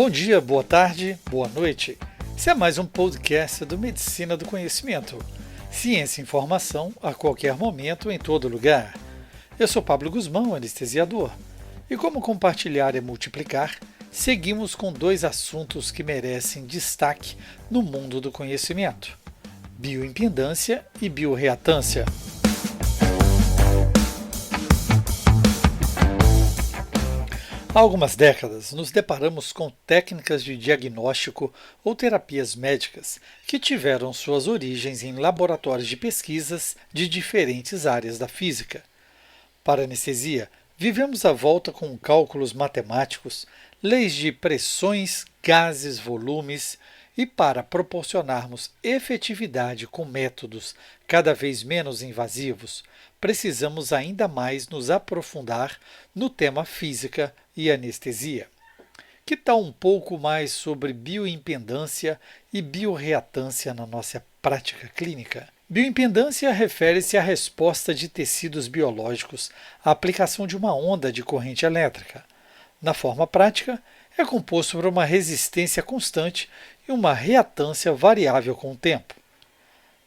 Bom dia, boa tarde, boa noite. Esse é mais um podcast do Medicina do Conhecimento. Ciência e informação a qualquer momento, em todo lugar. Eu sou Pablo Guzmão, anestesiador. E como compartilhar é multiplicar, seguimos com dois assuntos que merecem destaque no mundo do conhecimento: bioimpedância e bioreatância. Há algumas décadas, nos deparamos com técnicas de diagnóstico ou terapias médicas que tiveram suas origens em laboratórios de pesquisas de diferentes áreas da física. Para a anestesia, vivemos a volta com cálculos matemáticos, leis de pressões, gases, volumes, e para proporcionarmos efetividade com métodos cada vez menos invasivos, precisamos ainda mais nos aprofundar no tema física e anestesia. Que tal um pouco mais sobre bioimpedância e bioreatância na nossa prática clínica? Bioimpedância refere-se à resposta de tecidos biológicos à aplicação de uma onda de corrente elétrica. Na forma prática, é composto por uma resistência constante e uma reatância variável com o tempo.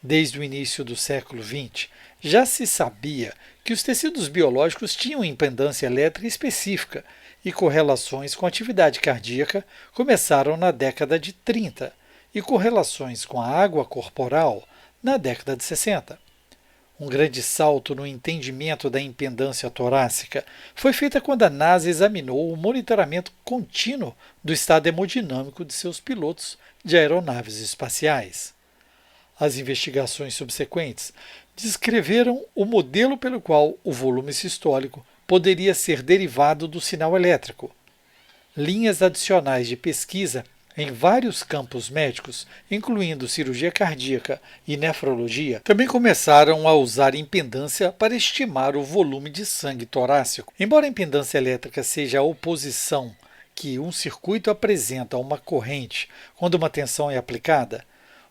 Desde o início do século XX, já se sabia que os tecidos biológicos tinham impedância elétrica específica e correlações com a atividade cardíaca começaram na década de 30 e correlações com a água corporal na década de 60. Um grande salto no entendimento da impedância torácica foi feito quando a NASA examinou o monitoramento contínuo do estado hemodinâmico de seus pilotos de aeronaves espaciais. As investigações subsequentes descreveram o modelo pelo qual o volume sistólico poderia ser derivado do sinal elétrico. Linhas adicionais de pesquisa em vários campos médicos, incluindo cirurgia cardíaca e nefrologia, também começaram a usar impedância para estimar o volume de sangue torácico. Embora a impedância elétrica seja a oposição que um circuito apresenta a uma corrente quando uma tensão é aplicada,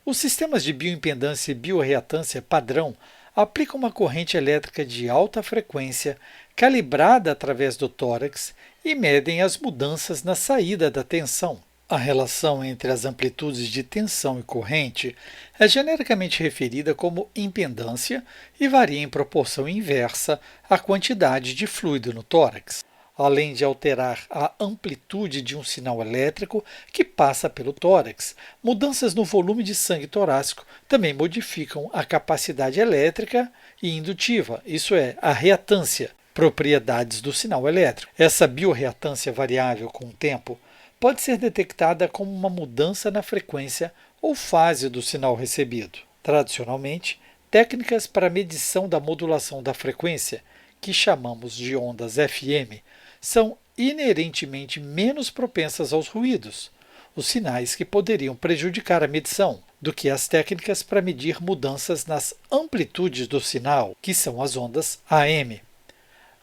os sistemas de bioimpedância e bioreatância padrão aplicam uma corrente elétrica de alta frequência calibrada através do tórax e medem as mudanças na saída da tensão. A relação entre as amplitudes de tensão e corrente é genericamente referida como impedância e varia em proporção inversa à quantidade de fluido no tórax. Além de alterar a amplitude de um sinal elétrico que passa pelo tórax, mudanças no volume de sangue torácico também modificam a capacidade elétrica e indutiva, isso é, a reatância, propriedades do sinal elétrico. Essa bioreatância variável com o tempo pode ser detectada como uma mudança na frequência ou fase do sinal recebido. Tradicionalmente, técnicas para medição da modulação da frequência, que chamamos de ondas FM, são inerentemente menos propensas aos ruídos, os sinais que poderiam prejudicar a medição, do que as técnicas para medir mudanças nas amplitudes do sinal, que são as ondas AM.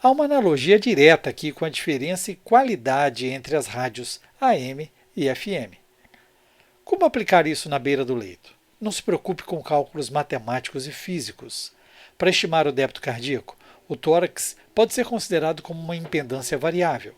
Há uma analogia direta aqui com a diferença e qualidade entre as rádios AM e FM. Como aplicar isso na beira do leito? Não se preocupe com cálculos matemáticos e físicos. Para estimar o débito cardíaco, o tórax pode ser considerado como uma impedância variável.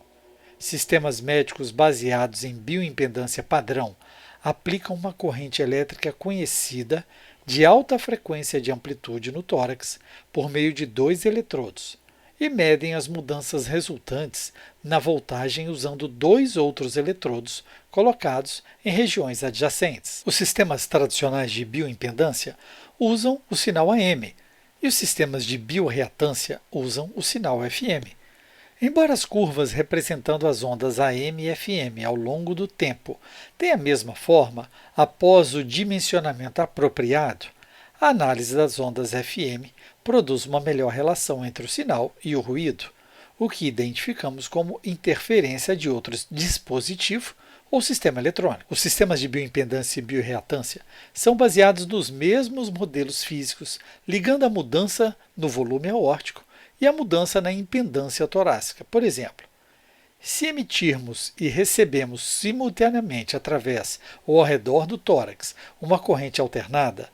Sistemas médicos baseados em bioimpedância padrão aplicam uma corrente elétrica conhecida de alta frequência de amplitude no tórax por meio de 2 eletrodos e medem as mudanças resultantes na voltagem usando 2 outros eletrodos colocados em regiões adjacentes. Os sistemas tradicionais de bioimpedância usam o sinal AM, e os sistemas de bioreatância usam o sinal FM. Embora as curvas representando as ondas AM e FM ao longo do tempo tenham a mesma forma, após o dimensionamento apropriado, a análise das ondas FM produz uma melhor relação entre o sinal e o ruído, o que identificamos como interferência de outro dispositivo ou sistema eletrônico. Os sistemas de bioimpedância e bioreatância são baseados nos mesmos modelos físicos, ligando a mudança no volume aórtico e a mudança na impedância torácica. Por exemplo, se emitirmos e recebemos simultaneamente através ou ao redor do tórax uma corrente alternada,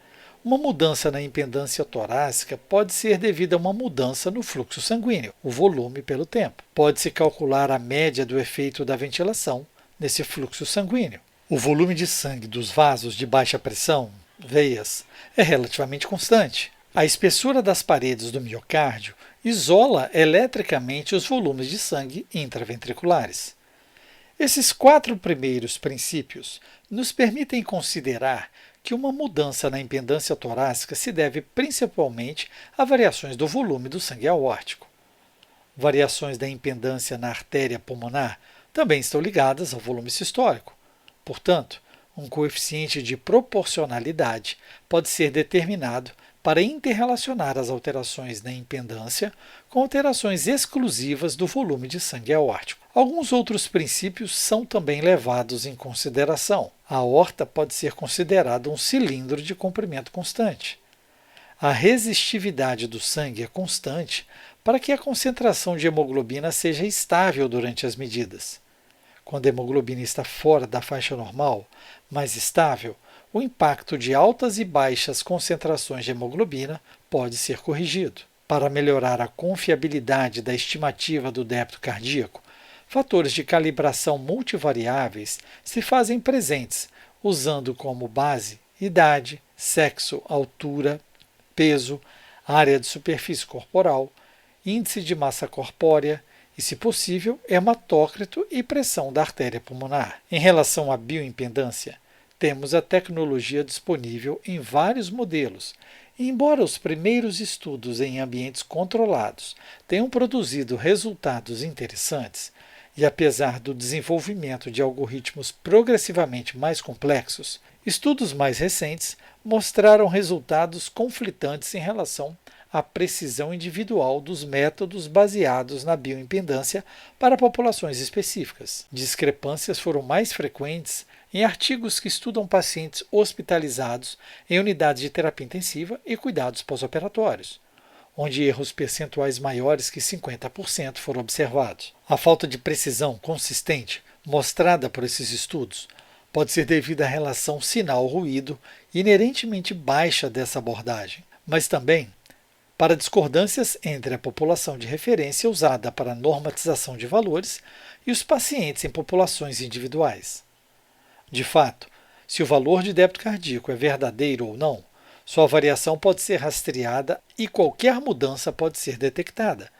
uma mudança na impedância torácica pode ser devida a uma mudança no fluxo sanguíneo, o volume pelo tempo. Pode-se calcular a média do efeito da ventilação nesse fluxo sanguíneo. O volume de sangue dos vasos de baixa pressão, veias, é relativamente constante. A espessura das paredes do miocárdio isola eletricamente os volumes de sangue intraventriculares. Esses 4 primeiros princípios nos permitem considerar que uma mudança na impedância torácica se deve principalmente a variações do volume do sangue aórtico. Variações da impedância na artéria pulmonar também estão ligadas ao volume sistólico. Portanto, um coeficiente de proporcionalidade pode ser determinado para interrelacionar as alterações na impedância com alterações exclusivas do volume de sangue aórtico. Alguns outros princípios são também levados em consideração. A aorta pode ser considerada um cilindro de comprimento constante. A resistividade do sangue é constante para que a concentração de hemoglobina seja estável durante as medidas. Quando a hemoglobina está fora da faixa normal, mais estável, o impacto de altas e baixas concentrações de hemoglobina pode ser corrigido. Para melhorar a confiabilidade da estimativa do débito cardíaco, fatores de calibração multivariáveis se fazem presentes, usando como base idade, sexo, altura, peso, área de superfície corporal, índice de massa corpórea e, se possível, hematócrito e pressão da artéria pulmonar. Em relação à bioimpedância, temos a tecnologia disponível em vários modelos. E embora os primeiros estudos em ambientes controlados tenham produzido resultados interessantes, e apesar do desenvolvimento de algoritmos progressivamente mais complexos, estudos mais recentes mostraram resultados conflitantes em relação à precisão individual dos métodos baseados na bioimpedância para populações específicas. Discrepâncias foram mais frequentes em artigos que estudam pacientes hospitalizados em unidades de terapia intensiva e cuidados pós-operatórios, onde erros percentuais maiores que 50% foram observados. A falta de precisão consistente mostrada por esses estudos pode ser devida à relação sinal-ruído inerentemente baixa dessa abordagem, mas também para discordâncias entre a população de referência usada para a normatização de valores e os pacientes em populações individuais. De fato, se o valor de débito cardíaco é verdadeiro ou não, sua variação pode ser rastreada e qualquer mudança pode ser detectada,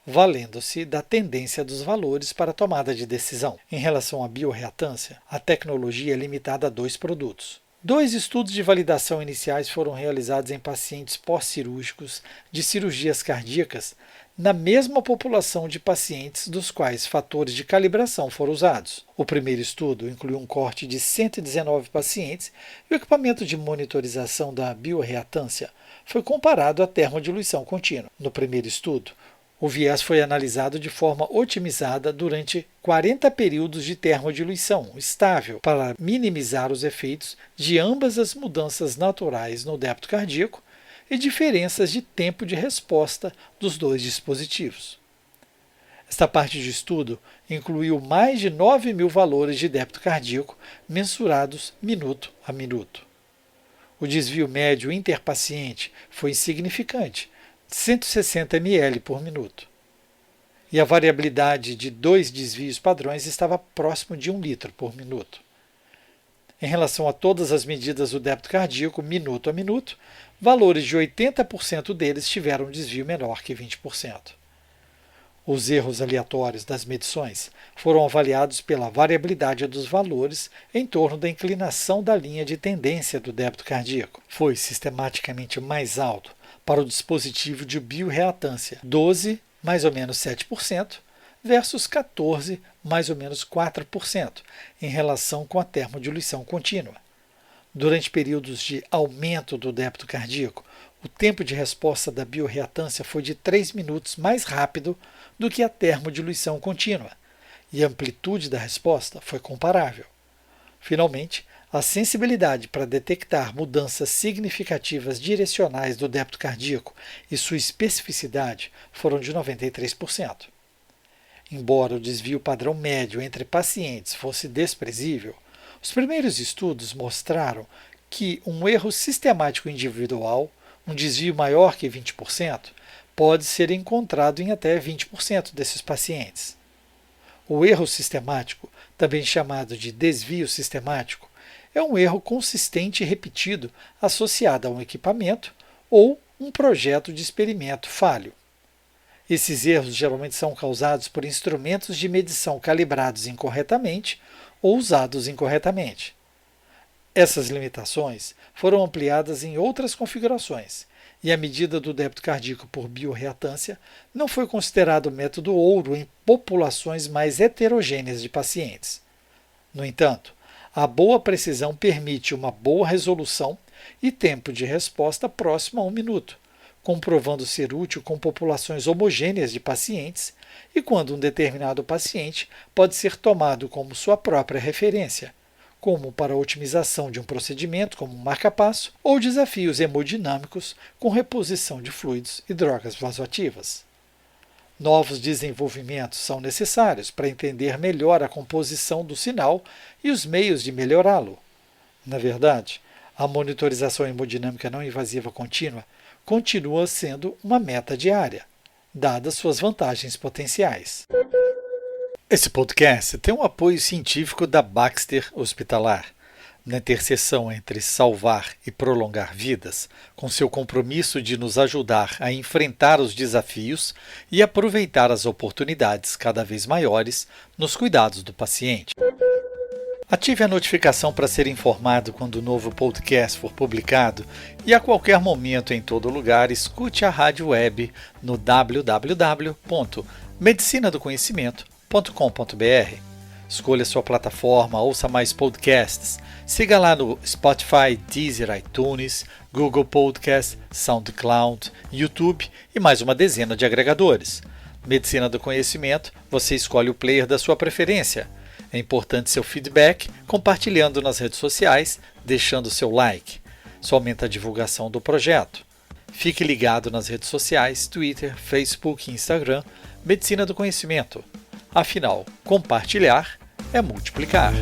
valendo-se da tendência dos valores para a tomada de decisão. Em relação à bioreatância, a tecnologia é limitada a 2 produtos. 2 estudos de validação iniciais foram realizados em pacientes pós-cirúrgicos de cirurgias cardíacas na mesma população de pacientes dos quais fatores de calibração foram usados. O primeiro estudo incluiu um corte de 119 pacientes e o equipamento de monitorização da bioreatância foi comparado à termodiluição contínua. No primeiro estudo, o viés foi analisado de forma otimizada durante 40 períodos de termodiluição estável para minimizar os efeitos de ambas as mudanças naturais no débito cardíaco e diferenças de tempo de resposta dos 2 dispositivos. Esta parte de estudo incluiu mais de 9.000 valores de débito cardíaco mensurados minuto a minuto. O desvio médio interpaciente foi insignificante, 160 ml por minuto. E a variabilidade de 2 desvios padrões estava próximo de 1 litro por minuto. Em relação a todas as medidas do débito cardíaco, minuto a minuto, valores de 80% deles tiveram um desvio menor que 20%. Os erros aleatórios das medições foram avaliados pela variabilidade dos valores em torno da inclinação da linha de tendência do débito cardíaco. Foi sistematicamente mais alto para o dispositivo de bioreatância, 12, mais ou menos 7%, versus 14, mais ou menos 4%, em relação com a termodiluição contínua. Durante períodos de aumento do débito cardíaco, o tempo de resposta da bioreatância foi de 3 minutos mais rápido do que a termodiluição contínua, e a amplitude da resposta foi comparável. Finalmente, a sensibilidade para detectar mudanças significativas direcionais do débito cardíaco e sua especificidade foram de 93%. Embora o desvio padrão médio entre pacientes fosse desprezível, os primeiros estudos mostraram que um erro sistemático individual, um desvio maior que 20%, pode ser encontrado em até 20% desses pacientes. O erro sistemático também chamado de desvio sistemático, é um erro consistente e repetido associado a um equipamento ou um projeto de experimento falho. Esses erros geralmente são causados por instrumentos de medição calibrados incorretamente ou usados incorretamente. Essas limitações foram ampliadas em outras configurações, e a medida do débito cardíaco por biorreatância não foi considerado o método ouro em populações mais heterogêneas de pacientes. No entanto, a boa precisão permite uma boa resolução e tempo de resposta próximo a 1 minuto, comprovando ser útil com populações homogêneas de pacientes e quando um determinado paciente pode ser tomado como sua própria referência, como para a otimização de um procedimento como um marca-passo ou desafios hemodinâmicos com reposição de fluidos e drogas vasoativas. Novos desenvolvimentos são necessários para entender melhor a composição do sinal e os meios de melhorá-lo. Na verdade, a monitorização hemodinâmica não invasiva contínua continua sendo uma meta diária, dadas suas vantagens potenciais. Esse podcast tem um apoio científico da Baxter Hospitalar, na interseção entre salvar e prolongar vidas, com seu compromisso de nos ajudar a enfrentar os desafios e aproveitar as oportunidades cada vez maiores nos cuidados do paciente. Ative a notificação para ser informado quando o novo podcast for publicado e a qualquer momento, em todo lugar, escute a rádio web no www.medicinadoconhecimento.com.br. Escolha sua plataforma, ouça mais podcasts, siga lá no Spotify, Deezer, iTunes, Google Podcast, SoundCloud, YouTube e mais uma dezena de agregadores. Medicina do Conhecimento, você escolhe o player da sua preferência. É importante seu feedback, compartilhando nas redes sociais, deixando seu like. Isso aumenta a divulgação do projeto. Fique ligado nas redes sociais, Twitter, Facebook e Instagram, Medicina do Conhecimento. Afinal, compartilhar é multiplicar.